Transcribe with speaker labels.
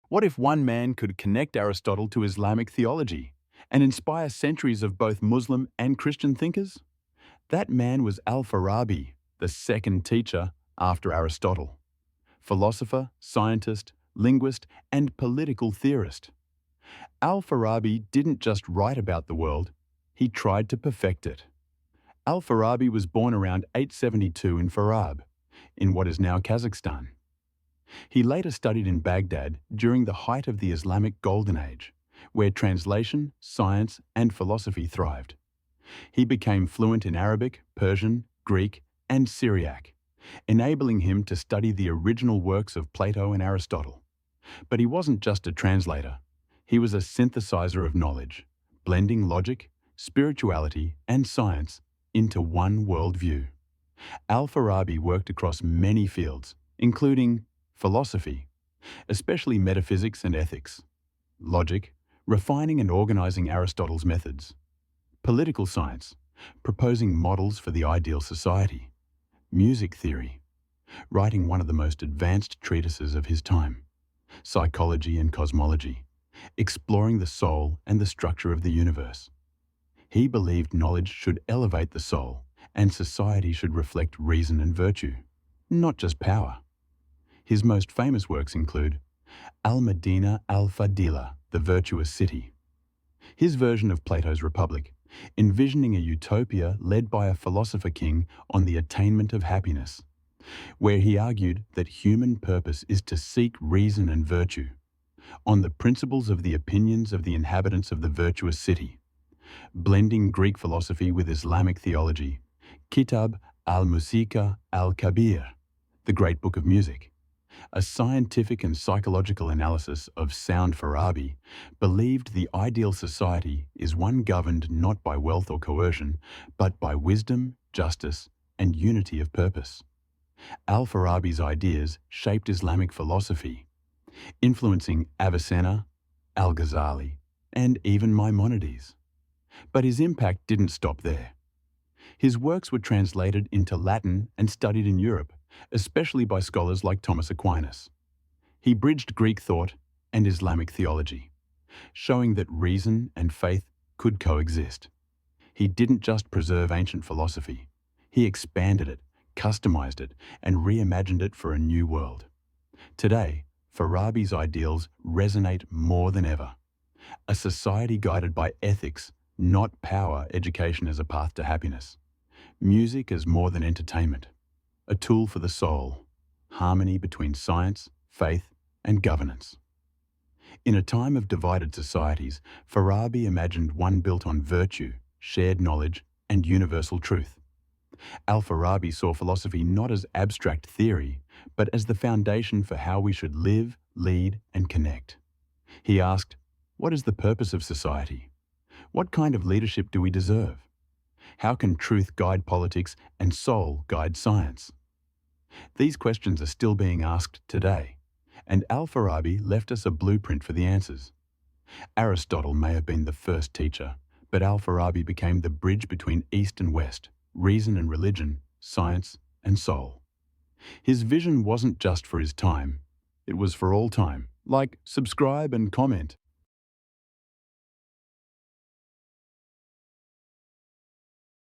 Speaker 1: What if one man could connect Aristotle to Islamic theology and inspire centuries of both Muslim and Christian thinkers? That man was Al-Farabi, the second teacher after Aristotle. Philosopher, scientist, linguist, and political theorist. Al-Farabi didn't just write about the world, he tried to perfect it. Al-Farabi was born around 872 in Farab, in what is now Kazakhstan. He later studied in Baghdad during the height of the Islamic Golden Age, where translation, science, and philosophy thrived. He became fluent in Arabic, Persian, Greek, and Syriac, enabling him to study the original works of Plato and Aristotle. But he wasn't just a translator. He was a synthesizer of knowledge, blending logic, spirituality, and science into one worldview. Al-Farabi worked across many fields, including philosophy, especially metaphysics and ethics; logic, refining and organizing Aristotle's methods; political science, proposing models for the ideal society; music theory, writing one of the most advanced treatises of his time; psychology and cosmology, exploring the soul and the structure of the universe. He believed knowledge should elevate the soul and society should reflect reason and virtue, not just power. His most famous works include Al-Madina al-Fadila, the Virtuous City. His version of Plato's Republic, envisioning a utopia led by a philosopher king on the attainment of happiness, where he argued that human purpose is to seek reason and virtue, on the principles of the opinions of the inhabitants of the virtuous city, blending Greek philosophy with Islamic theology, Kitab al-Musika al-Kabir, the Great Book of Music. A scientific and psychological analysis of sound Farabi believed the ideal society is one governed not by wealth or coercion, but by wisdom, justice, and unity of purpose. Al-Farabi's ideas shaped Islamic philosophy, influencing Avicenna, Al-Ghazali, and even Maimonides. But his impact didn't stop there. His works were translated into Latin and studied in Europe, especially by scholars like Thomas Aquinas. He bridged Greek thought and Islamic theology, showing that reason and faith could coexist. He didn't just preserve ancient philosophy, he expanded it, customized it, and reimagined it for a new world. Today, Farabi's ideals resonate more than ever. A society guided by ethics, not power; education as a path to happiness; music as more than entertainment; a tool for the soul; harmony between science, faith, and governance. In a time of divided societies, Farabi imagined one built on virtue, shared knowledge, and universal truth. Al-Farabi saw philosophy not as abstract theory, but as the foundation for how we should live, lead, and connect. He asked, what is the purpose of society? What kind of leadership do we deserve? How can truth guide politics and soul guide science? These questions are still being asked today, and Al-Farabi left us a blueprint for the answers. Aristotle may have been the first teacher, but Al-Farabi became the bridge between East and West, reason and religion, science and soul. His vision wasn't just for his time, it was for all time. Like, subscribe, and comment.